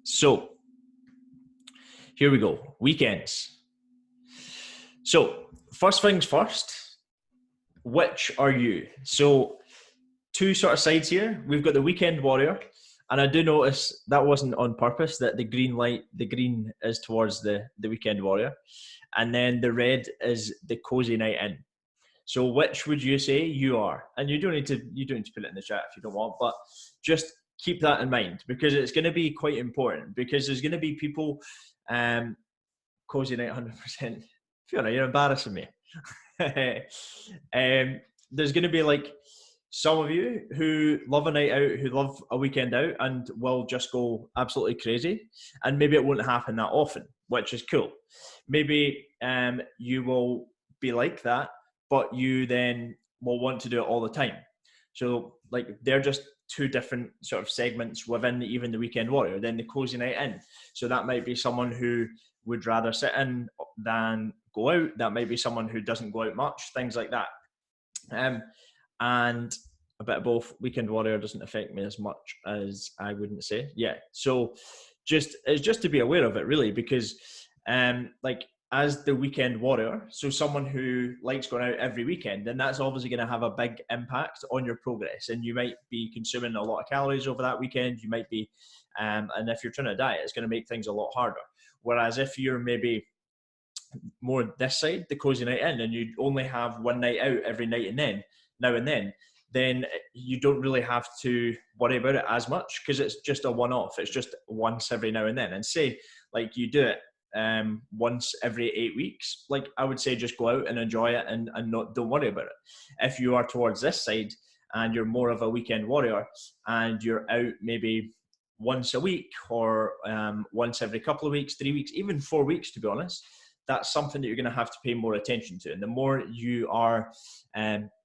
So here we go. Weekends. So first things first, which are you? So two sort of sides here. We've got the weekend warrior, and I do notice that wasn't on purpose, that the green is towards the weekend warrior, and then the red is the cozy night in. So which would you say you are? And you don't need to put it in the chat if you don't want, but just keep that in mind, because it's going to be quite important, because there's going to be people cozy night 100%. Fiona, you're embarrassing me. There's going to be like some of you who love a night out, who love a weekend out, and will just go absolutely crazy. And maybe it won't happen that often, which is cool. Maybe you will be like that, but you then will want to do it all the time. So like they're just two different sort of segments within even the weekend warrior. Then the cozy night in. So that might be someone who would rather sit in than go out. That might be someone who doesn't go out much, things like that. And a bit of both. Weekend warrior doesn't affect me as much as I wouldn't say. Yeah. So it's just to be aware of it, really, because like as the weekend warrior, so someone who likes going out every weekend, then that's obviously going to have a big impact on your progress. And you might be consuming a lot of calories over that weekend. You might be, and if you're trying to diet, it's going to make things a lot harder. Whereas if you're maybe more this side, the cozy night in, and you only have one night out every night and then you don't really have to worry about it as much, because it's just a one-off. It's just once every now and then. And say like you do it once every 8 weeks, like I would say just go out and enjoy it and don't worry about it. If you are towards this side and you're more of a weekend warrior and you're out maybe once a week or once every couple of weeks, 3 weeks, even 4 weeks, to be honest, that's something that you're going to have to pay more attention to. And the more you are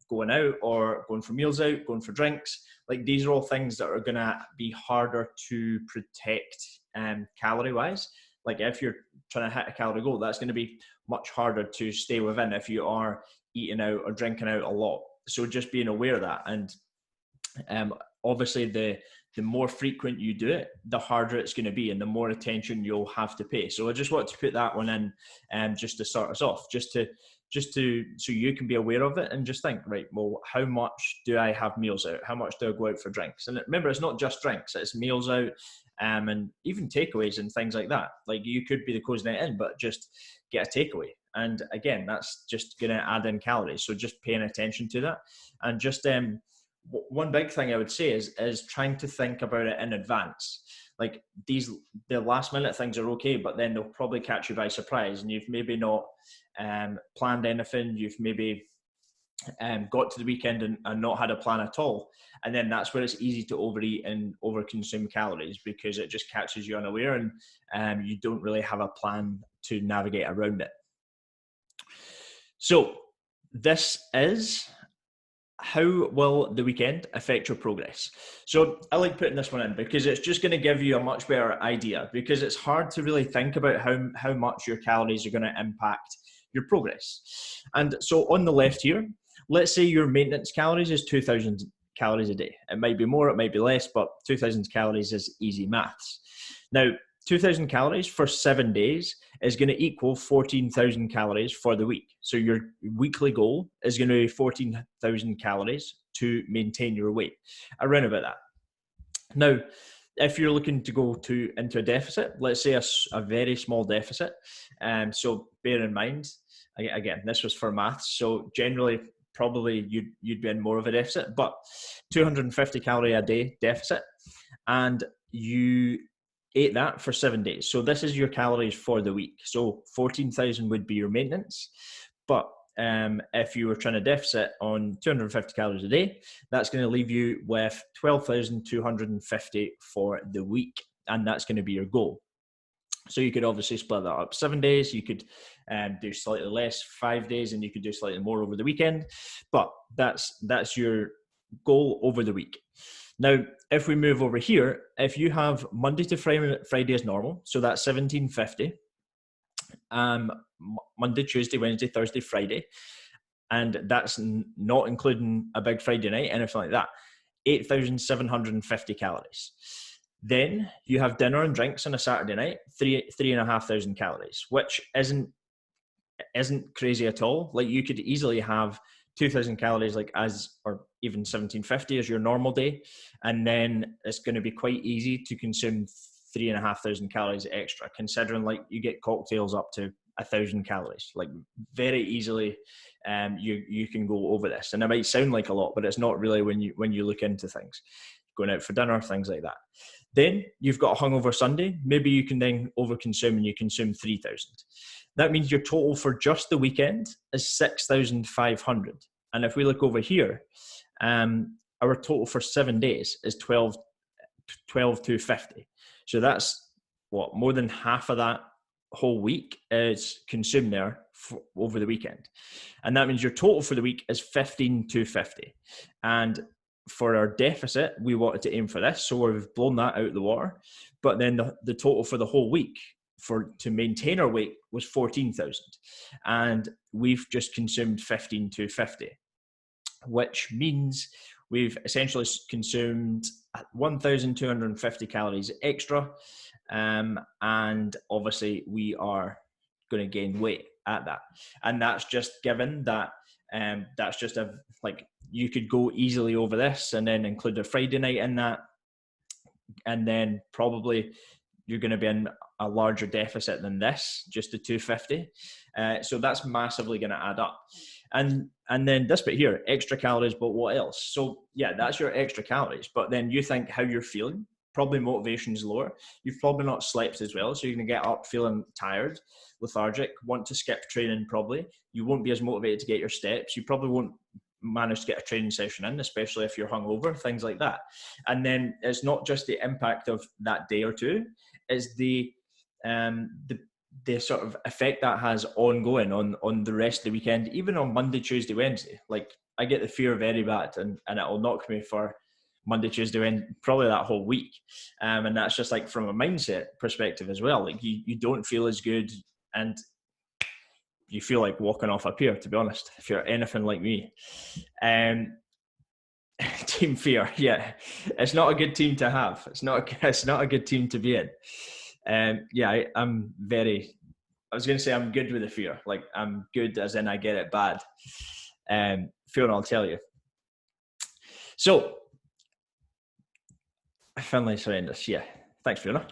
going out or going for meals out, going for drinks, like these are all things that are going to be harder to protect calorie wise. Like if you're trying to hit a calorie goal, that's going to be much harder to stay within if you are eating out or drinking out a lot. So just being aware of that. And obviously the more frequent you do it, the harder it's going to be and the more attention you'll have to pay. So I just want to put that one in just to start us off, just to so you can be aware of it and just think, right, well, how much do I have meals out? How much do I go out for drinks? And remember, it's not just drinks, it's meals out and even takeaways and things like that. Like you could be the cozy night in, but just get a takeaway. And again, that's just going to add in calories. So just paying attention to that. And just one big thing I would say is trying to think about it in advance. Like the last minute things are okay, but then they'll probably catch you by surprise, and you've maybe not planned anything. You've maybe got to the weekend and not had a plan at all, and then that's where it's easy to overeat and overconsume calories, because it just catches you unaware and you don't really have a plan to navigate around it. So this is how will the weekend affect your progress? So I like putting this one in because it's just going to give you a much better idea, because it's hard to really think about how much your calories are going to impact your progress. And so on the left here, let's say your maintenance calories is 2,000 calories a day. It might be more, it might be less, but 2,000 calories is easy maths. Now, 2,000 calories for 7 days is going to equal 14,000 calories for the week. So your weekly goal is going to be 14,000 calories to maintain your weight, around about that. Now, if you're looking to go into a deficit, let's say a very small deficit, so bear in mind, again, this was for maths, so generally probably you'd be in more of a deficit, but 250 calorie a day deficit, and you ate that for 7 days. So this is your calories for the week. So 14,000 would be your maintenance. But if you were trying to deficit on 250 calories a day, that's going to leave you with 12,250 for the week. And that's going to be your goal. So you could obviously split that up 7 days. You could do slightly less 5 days, and you could do slightly more over the weekend. But that's your goal over the week. Now, if we move over here, if you have Monday to Friday as normal, so that's 1750, Monday, Tuesday, Wednesday, Thursday, Friday, and that's not including a big Friday night, anything like that, 8,750 calories. Then you have dinner and drinks on a Saturday night, 3,500 calories, which isn't crazy at all. Like you could easily have 2,000 calories, like or even 1,750 as your normal day, and then it's going to be quite easy to consume 3,500 calories extra, considering like you get cocktails up to 1,000 calories, like very easily. You can go over this, and it might sound like a lot, but it's not really when you look into things, going out for dinner, things like that. Then you've got a hungover Sunday. Maybe you can then overconsume and you consume 3,000. That means your total for just the weekend is 6,500. And if we look over here, our total for 7 days is 12,250. So that's what, more than half of that whole week is consumed there over the weekend. And that means your total for the week is 15,250. And for our deficit, we wanted to aim for this, so we've blown that out of the water. But then the total for the whole week to maintain our weight was 14,000, and we've just consumed 15,250, which means we've essentially consumed 1,250 calories extra, and obviously we are going to gain weight at that. And that's just given that that's just you could go easily over this and then include a Friday night in that, and then probably you're going to be in a larger deficit than this, just the 250. So that's massively going to add up. And then this bit here, extra calories, but what else? So yeah, that's your extra calories. But then you think how you're feeling, probably motivation is lower. You've probably not slept as well. So you're going to get up feeling tired, lethargic, want to skip training probably. You won't be as motivated to get your steps. You probably won't manage to get a training session in, especially if you're hungover, things like that. And then it's not just the impact of that day or two, it's the sort of effect that has ongoing on the rest of the weekend, even on Monday, Tuesday, Wednesday. Like I get the fear very bad, and it'll knock me for Monday, Tuesday, Wednesday, probably that whole week. And that's just like from a mindset perspective as well. Like you don't feel as good, and you feel like walking off a pier, to be honest, if you're anything like me. Team fear, yeah, it's not a good team to have. It's not a good team to be in. I'm very. I was going to say I'm good with the fear. Like I'm good as in I get it bad. Fiona, I'll tell you. So, Finley's horrendous. Yeah, thanks, Fiona.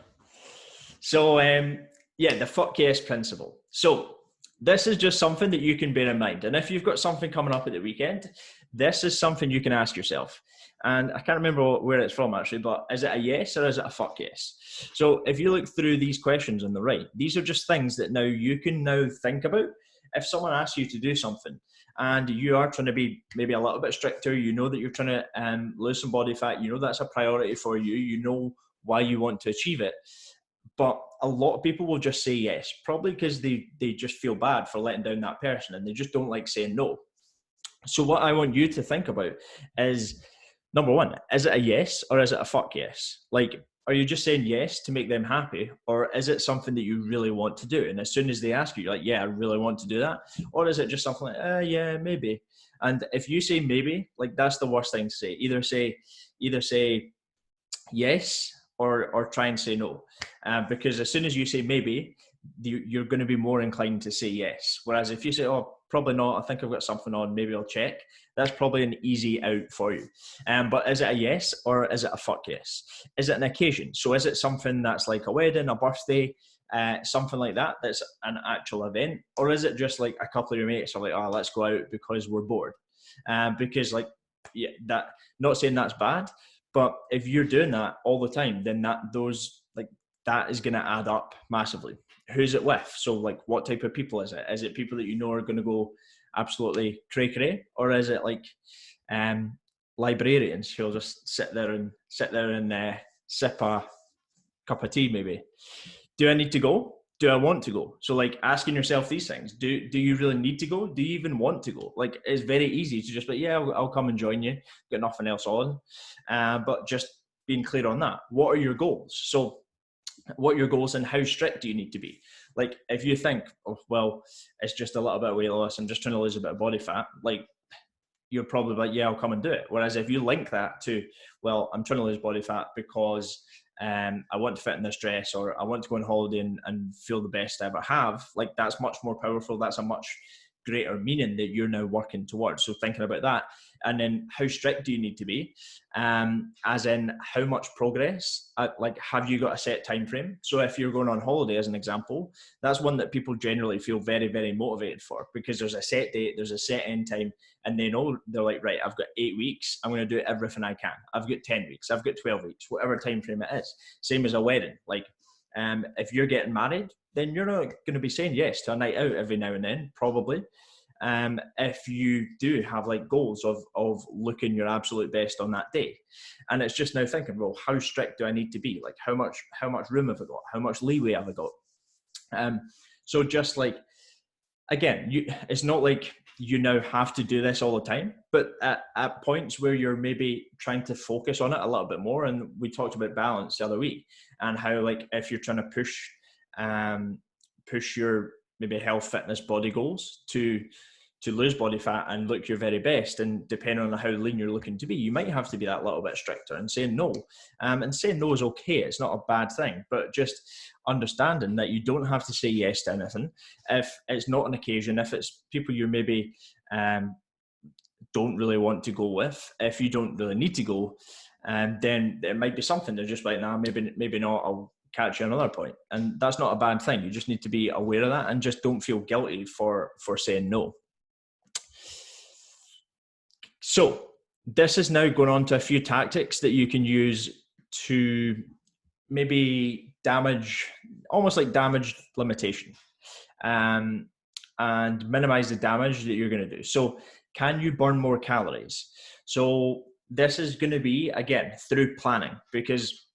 So, the fuck yes principle. So, this is just something that you can bear in mind. And if you've got something coming up at the weekend, this is something you can ask yourself. And I can't remember where it's from actually, but is it a yes or is it a fuck yes? So if you look through these questions on the right, these are just things that now you can now think about. If someone asks you to do something and you are trying to be maybe a little bit stricter, you know that you're trying to lose some body fat, you know that's a priority for you, you know why you want to achieve it. But a lot of people will just say yes, probably because they just feel bad for letting down that person and they just don't like saying no. So what I want you to think about is, number one, is it a yes or is it a fuck yes? Like, are you just saying yes to make them happy, or is it something that you really want to do? And as soon as they ask you, you're like, yeah, I really want to do that. Or is it just something like, yeah, maybe. And if you say maybe, like that's the worst thing to say. Either say yes or try and say no. Because as soon as you say maybe, you're going to be more inclined to say yes. Whereas if you say, oh, probably not, I think I've got something on, maybe I'll check, that's probably an easy out for you. But is it a yes or is it a fuck yes? Is it an occasion? So is it something that's like a wedding, a birthday, something like that, that's an actual event? Or is it just like a couple of your mates are like, oh, let's go out because we're bored? Because like, yeah, that, not saying that's bad, but if you're doing that all the time, then that is going to add up massively. Who's it with? So like, what type of people is it? Is it people that you know are going to go absolutely cray-cray? Or is it like librarians who'll just sit there and sip a cup of tea maybe? Do I need to go? Do I want to go? So like asking yourself these things, do you really need to go? Do you even want to go? Like it's very easy to just be, yeah, I'll come and join you, got nothing else on. But just being clear on that. What are your goals? So what are your goals and how strict do you need to be? Like if you think, oh, well, it's just a little bit of weight loss, I'm just trying to lose a bit of body fat, like you're probably like, yeah, I'll come and do it. Whereas if you link that to, well, I'm trying to lose body fat because I want to fit in this dress, or I want to go on holiday and feel the best I ever have, like that's much more powerful. That's a much greater meaning that you're now working towards. So thinking about that, and then how strict do you need to be, as in how much progress, like have you got a set time frame? So if you're going on holiday, as an example, that's one that people generally feel very, very motivated for, because there's a set date, there's a set end time, and they know, they're like, right, I've got 8 weeks, I'm going to do everything I can. I've got 10 weeks, I've got 12 weeks, whatever time frame it is. Same as a wedding. Like if you're getting married, then you're not going to be saying yes to a night out every now and then, probably. If you do have like goals of looking your absolute best on that day. And it's just now thinking, well, how strict do I need to be? Like how much room have I got? How much leeway have I got? So just like, again, it's not like you now have to do this all the time, but at points where you're maybe trying to focus on it a little bit more. And we talked about balance the other week, and how like if you're trying to push your maybe health, fitness, body goals to lose body fat and look your very best, and depending on how lean you're looking to be, you might have to be that little bit stricter and saying no. And saying no is okay. It's not a bad thing, but just understanding that you don't have to say yes to anything. If it's not an occasion, if it's people you're maybe don't really want to go with, if you don't really need to go, then it might be something they're just like, nah, maybe not, I'll catch you another point. And that's not a bad thing. You just need to be aware of that and just don't feel guilty for saying no. So this is now going on to a few tactics that you can use to maybe almost like damage limitation, and minimize the damage that you're going to do. So can you burn more calories? So this is going to be, again, through planning, because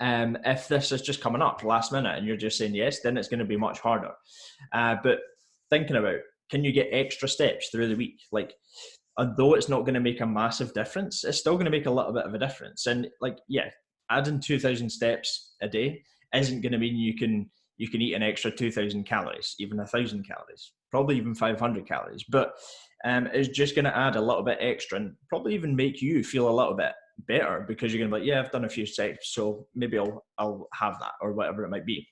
if this is just coming up last minute and you're just saying yes, then it's going to be much harder. But thinking about, can you get extra steps through the week? Like, although it's not going to make a massive difference, it's still going to make a little bit of a difference. And like, yeah, adding 2,000 steps a day isn't going to mean you can eat an extra 2,000 calories, even 1,000 calories, probably even 500 calories. But it's just going to add a little bit extra, and probably even make you feel a little bit better, because you're going to be like, yeah, I've done a few steps, so maybe I'll have that, or whatever it might be.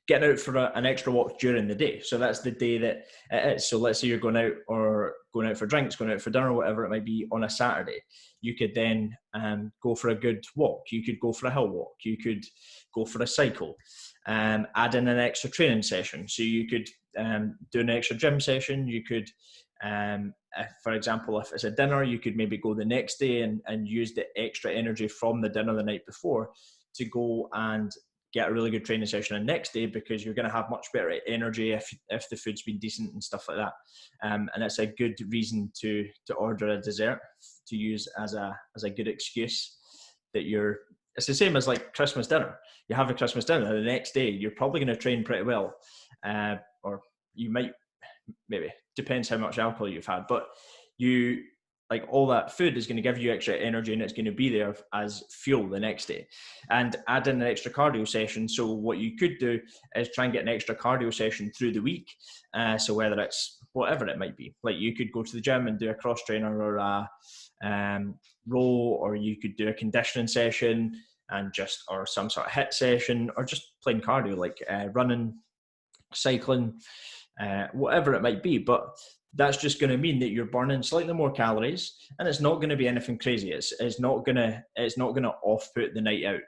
Getting out for an extra walk during the day. So that's the day that it is. So let's say you're going out for drinks, going out for dinner, whatever it might be, on a Saturday. You could then go for a good walk. You could go for a hill walk. You could go for a cycle. Add in an extra training session. So you could do an extra gym session. You could, if, for example, if it's a dinner, you could maybe go the next day and use the extra energy from the dinner the night before to go and get a really good training session the next day, because you're going to have much better energy if the food's been decent and stuff like that. And it's a good reason to order a dessert to use as a good excuse that it's the same as like Christmas dinner. You have a Christmas dinner, the next day you're probably going to train pretty well, or you might, maybe, depends how much alcohol you've had, but you, like, all that food is going to give you extra energy, and it's going to be there as fuel the next day. And add in an extra cardio session. So what you could do is try and get an extra cardio session through the week. So whether it's whatever it might be, like you could go to the gym and do a cross trainer or a row, or you could do a conditioning session or some sort of HIIT session, or just plain cardio, like running, cycling, whatever it might be. But that's just going to mean that you're burning slightly more calories, and it's not going to be anything crazy. It's not going to off-put the night out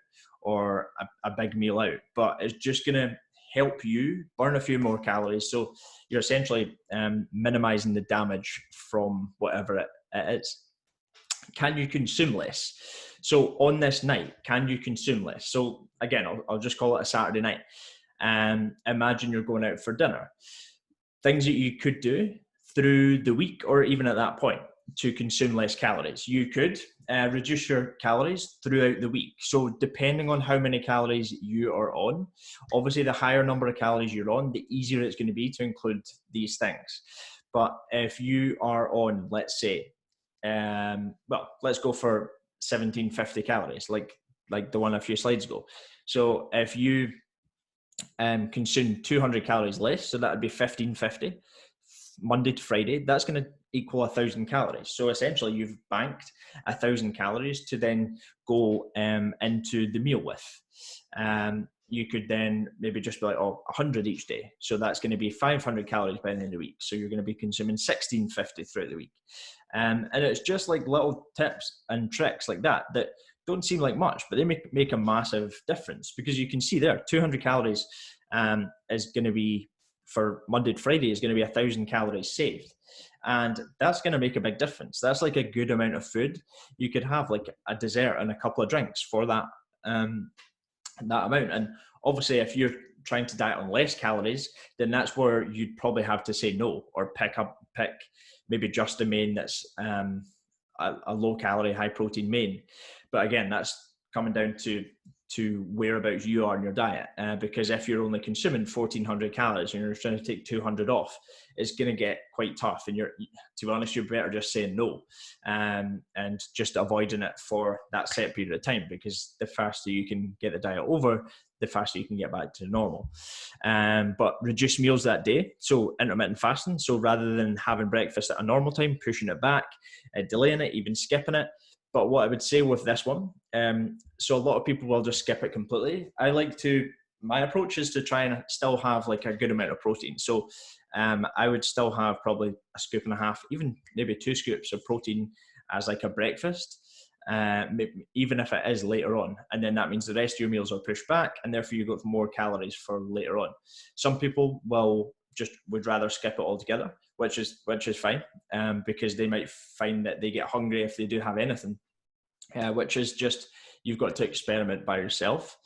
or a big meal out, but it's just going to help you burn a few more calories. So you're essentially minimizing the damage from whatever it is. Can you consume less? So on this night, can you consume less? So again, I'll just call it a Saturday night. Imagine you're going out for dinner. Things that you could do through the week, or even at that point, to consume less calories. You could reduce your calories throughout the week. So depending on how many calories you are on, obviously the higher number of calories you're on, the easier it's going to be to include these things. But if you are on, let's say, let's go for 1750 calories, like the one a few slides ago. So if you consume 200 calories less, so that would be 1550 Monday to Friday, that's going to equal 1,000 calories. So essentially you've banked 1,000 calories to then go into the meal with. You could then maybe just be like, 100 each day. So that's going to be 500 calories by the end of the week. So you're going to be consuming 1,650 throughout the week. And it's just like little tips and tricks like that don't seem like much, but they make a massive difference, because you can see there 200 calories is going to be, for Monday to Friday, is going to be 1,000 calories saved. And that's going to make a big difference. That's like a good amount of food. You could have like a dessert and a couple of drinks for that amount. And obviously if you're trying to diet on less calories, then that's where you'd probably have to say no, or pick maybe just a main that's a low calorie, high protein main. But again, that's coming down to whereabouts you are in your diet, because if you're only consuming 1,400 calories and you're trying to take 200 off, it's going to get quite tough. And to be honest, you're better just saying no, and just avoiding it for that set period of time, because the faster you can get the diet over, the faster you can get back to normal. But reduce meals that day. So intermittent fasting. So rather than having breakfast at a normal time, pushing it back, delaying it, even skipping it. But what I would say with this one, so a lot of people will just skip it completely. My approach is to try and still have like a good amount of protein. So I would still have probably a scoop and a half, even maybe 2 scoops of protein as like a breakfast, even if it is later on. And then that means the rest of your meals are pushed back, and therefore you got more calories for later on. Some people would rather skip it altogether, which is fine, because they might find that they get hungry if they do have anything, which is just, you've got to experiment by yourself.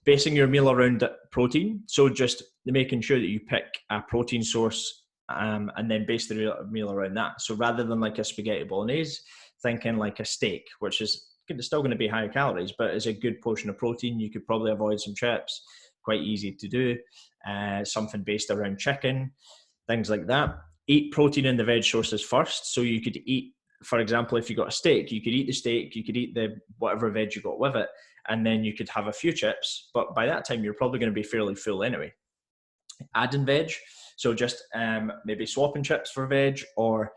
Basing your meal around protein, so just making sure that you pick a protein source, and then base the meal around that. So rather than like a spaghetti bolognese, thinking like a steak, which is still going to be higher calories, but is a good portion of protein. You could probably avoid some chips, quite easy to do. Something based around chicken, things like that. Eat protein in the veg sources first. So you could eat, for example, if you got a steak, you could eat the steak, you could eat the whatever veg you got with it, and then you could have a few chips. But by that time, you're probably going to be fairly full anyway. Add in veg. So just maybe swapping chips for veg, or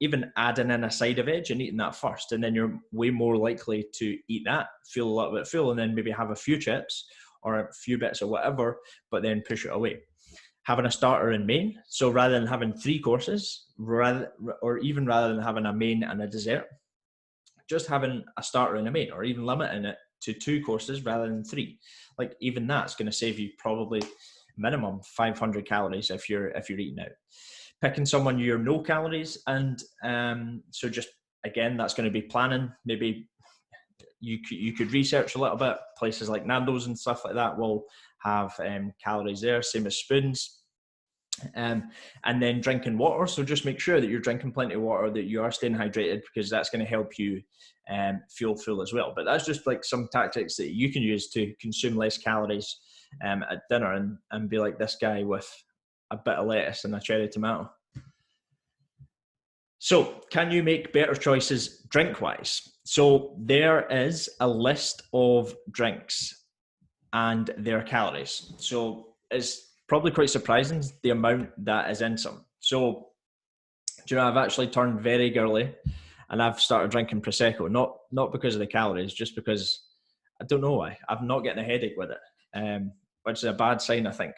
even adding in a side of veg and eating that first. And then you're way more likely to eat that, feel a little bit full, and then maybe have a few chips or a few bits or whatever, but then push it away. Having a starter and main. So rather than having 3 courses, rather than having a main and a dessert, just having a starter and a main, or even limiting it to 2 courses rather than 3. Like even that's going to save you probably minimum 500 calories if you're eating out. Picking someone you're no calories, and so just again, that's going to be planning. Maybe you could research a little bit. Places like Nando's and stuff like that will have calories there, same as Spoons. And then drinking water. So just make sure that you're drinking plenty of water, that you are staying hydrated, because that's going to help you feel full as well. But that's just like some tactics that you can use to consume less calories at dinner, and be like this guy with a bit of lettuce and a cherry tomato. So can you make better choices drink-wise? So there is a list of drinks and their calories. So it's probably quite surprising the amount that is in some. So, do you know, I've actually turned very girly, and I've started drinking Prosecco, not because of the calories, just because I don't know why. I'm not getting a headache with it, which is a bad sign, I think.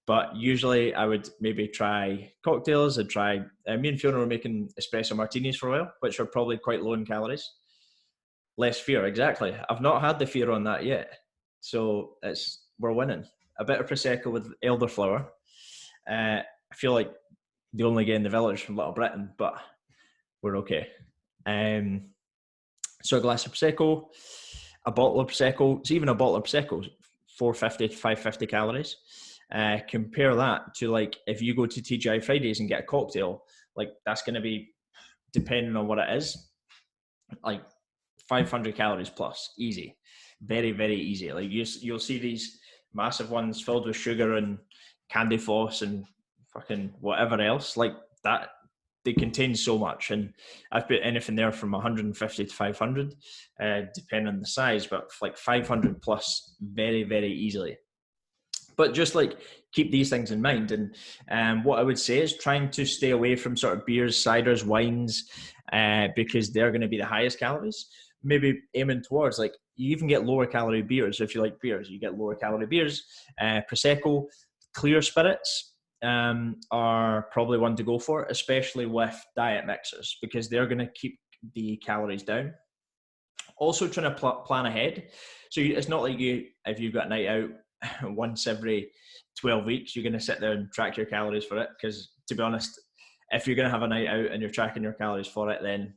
But usually I would maybe try cocktails. Me and Fiona were making espresso martinis for a while, which are probably quite low in calories. Less fear, exactly. I've not had the fear on that yet. So we're winning. A bit of Prosecco with elderflower. I feel like the only guy in the village from Little Britain, but we're okay. So a glass of Prosecco, a bottle of Prosecco. So even a bottle of Prosecco, 450 to 550 calories. Compare that to like if you go to TGI Fridays and get a cocktail, like that's going to be, depending on what it is, like 500 calories plus, easy, very, very easy. Like you'll see these massive ones filled with sugar and candy floss and fucking whatever else like that. They contain so much, and I've put anything there from 150 to 500, depending on the size, but like 500 plus very, very easily. But just like keep these things in mind. And what I would say is trying to stay away from sort of beers, ciders, wines, because they're going to be the highest calories. Maybe aiming towards, like, you even get lower calorie beers. If you like beers, you get lower calorie beers. Prosecco, clear spirits are probably one to go for, especially with diet mixers, because they're going to keep the calories down. Also trying to plan ahead. So it's not like if you've got a night out once every 12 weeks, you're going to sit there and track your calories for it. Because to be honest, if you're going to have a night out and you're tracking your calories for it, then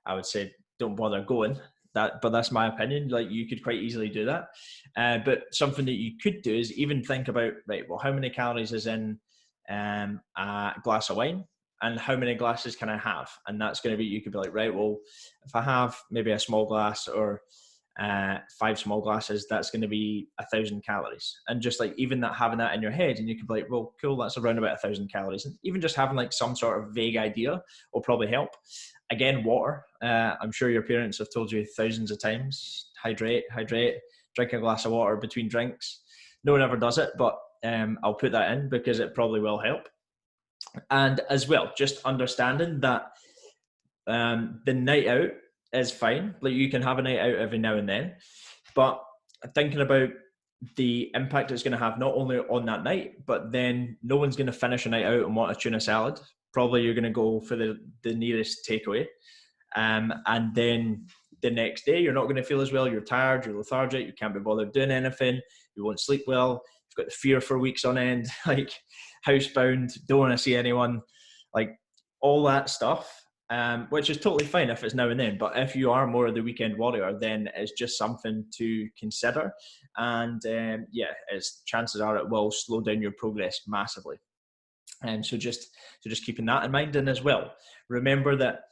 I would say don't bother going. But that's my opinion. Like, you could quite easily do that. But something that you could do is even think about, right, well, how many calories is in a glass of wine? And how many glasses can I have? And that's going to be, you could be like, right, well, if I have maybe a small glass or 5 small glasses, that's going to be 1,000 calories. And just like even that, having that in your head, and you could be like, well, cool, that's around about 1,000 calories. And even just having like some sort of vague idea will probably help. Again, water. I'm sure your parents have told you thousands of times, hydrate, drink a glass of water between drinks. No one ever does it, but I'll put that in because it probably will help. And as well, just understanding that the night out is fine. Like, you can have a night out every now and then, but thinking about the impact it's going to have not only on that night, but then no one's going to finish a night out and want a tuna salad. Probably you're going to go for the nearest takeaway. And then the next day, you're not going to feel as well. You're tired, you're lethargic, you can't be bothered doing anything. You won't sleep well. You've got the fear for weeks on end, like housebound, don't want to see anyone, like all that stuff. Which is totally fine if it's now and then. But if you are more of the weekend warrior, then it's just something to consider. And as chances are, it will slow down your progress massively. And so just keeping that in mind. And as well, remember that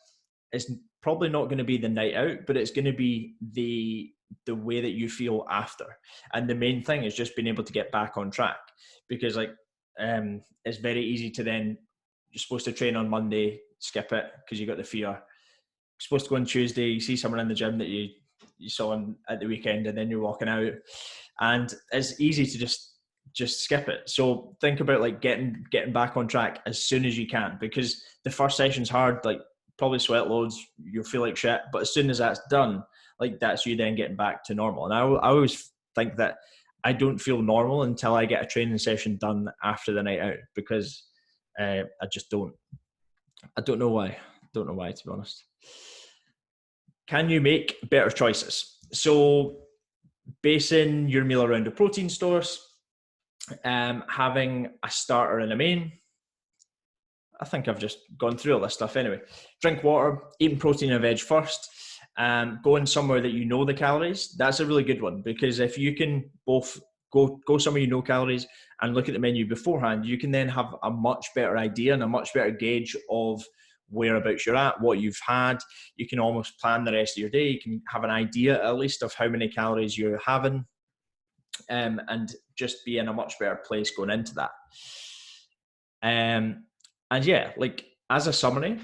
it's probably not going to be the night out, but it's going to be the way that you feel after. And the main thing is just being able to get back on track, because it's very easy to then, you're supposed to train on Monday, skip it because you got the fear. You're supposed to go on Tuesday, you see someone in the gym that you saw at the weekend, and then you're walking out, and it's easy to just skip it. So think about like getting back on track as soon as you can, because the first session's hard, like probably sweat loads, you'll feel like shit, but as soon as that's done, like that's you then getting back to normal. And I always think that I don't feel normal until I get a training session done after the night out, because I just don't. I don't know why. Don't know why, to be honest. Can you make better choices? So basing your meal around a protein source, having a starter and a main. I think I've just gone through all this stuff anyway. Drink water, eating protein and veg first, going somewhere that you know the calories. That's a really good one, because if you can both go somewhere you know calories and look at the menu beforehand, you can then have a much better idea and a much better gauge of whereabouts you're at, what you've had. You can almost plan the rest of your day. You can have an idea at least of how many calories you're having, and just be in a much better place going into that. And yeah, like as a summary,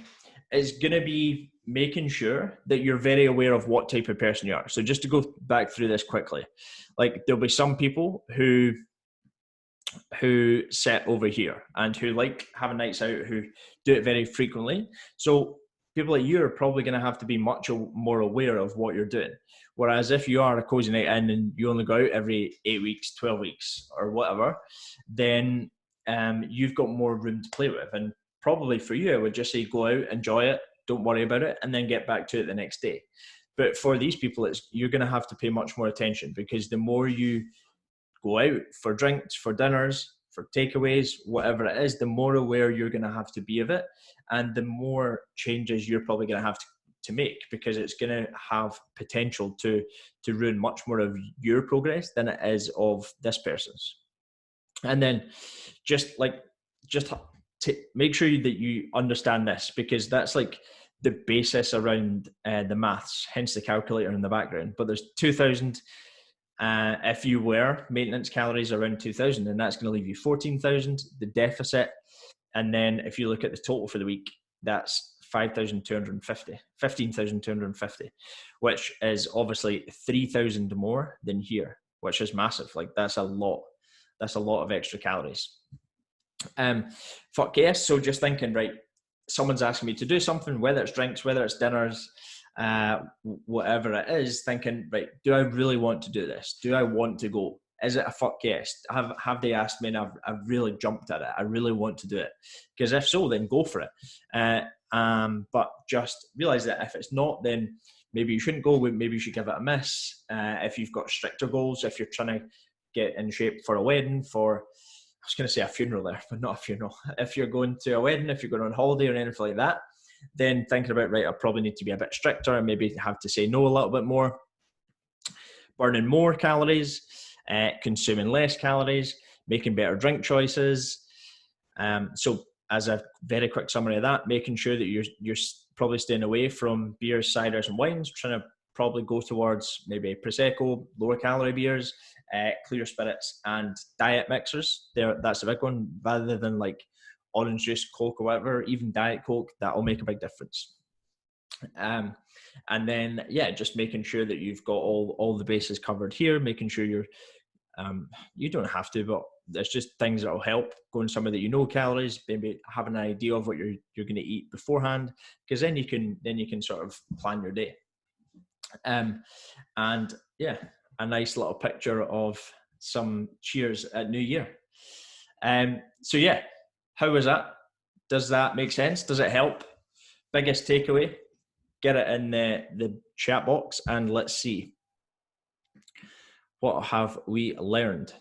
it's going to be making sure that you're very aware of what type of person you are. So just to go back through this quickly, like there'll be some people who sit over here and who like having nights out, who do it very frequently. So people like you are probably going to have to be much more aware of what you're doing. Whereas if you are a cozy night in and you only go out every 8 weeks, 12 weeks or whatever, then you've got more room to play with. And probably for you, I would just say go out, enjoy it, don't worry about it, and then get back to it the next day. But for these people, you're going to have to pay much more attention, because the more you go out for drinks, for dinners, for takeaways, whatever it is, the more aware you're going to have to be of it, and the more changes you're probably going to have to make, because it's going to have potential to ruin much more of your progress than it is of this person's. And then just make sure that you understand this, because that's like the basis around the maths, hence the calculator in the background. But there's 2,000. If you were maintenance calories around 2,000, and that's going to leave you 14,000, the deficit. And then if you look at the total for the week, that's 15,250, which is obviously 3,000 more than here, which is massive. Like that's a lot. that's a lot of extra calories. Fuck yes. So just thinking, right, someone's asking me to do something, whether it's drinks, whether it's dinners, whatever it is, thinking, right, do I really want to do this? Do I want to go? Is it a fuck yes? Have they asked me and I've really jumped at it? I really want to do it. Because if so, then go for it. But just realize that if it's not, then maybe you shouldn't go. Maybe you should give it a miss. If you've got stricter goals, if you're trying to get in shape for a wedding, for, I was going to say a funeral there, but not a funeral. If you're going to a wedding, if you're going on holiday or anything like that, then thinking about, right, I probably need to be a bit stricter and maybe have to say no a little bit more. Burning more calories, consuming less calories, making better drink choices. So as a very quick summary of that, making sure that you're probably staying away from beers, ciders and wines, trying to probably go towards maybe Prosecco, lower calorie beers, clear spirits and diet mixers. That's a big one, rather than like orange juice, Coke or whatever, even Diet Coke, that'll make a big difference. And then, yeah, just making sure that you've got all the bases covered here, making sure you're, you don't have to, but there's just things that will help. Going somewhere that you know calories, maybe have an idea of what you're going to eat beforehand, because then you can sort of plan your day. And yeah, a nice little picture of some cheers at New Year. So yeah, how was that? Does that make sense? Does it help? Biggest takeaway? Get it in the chat box and let's see. What have we learned?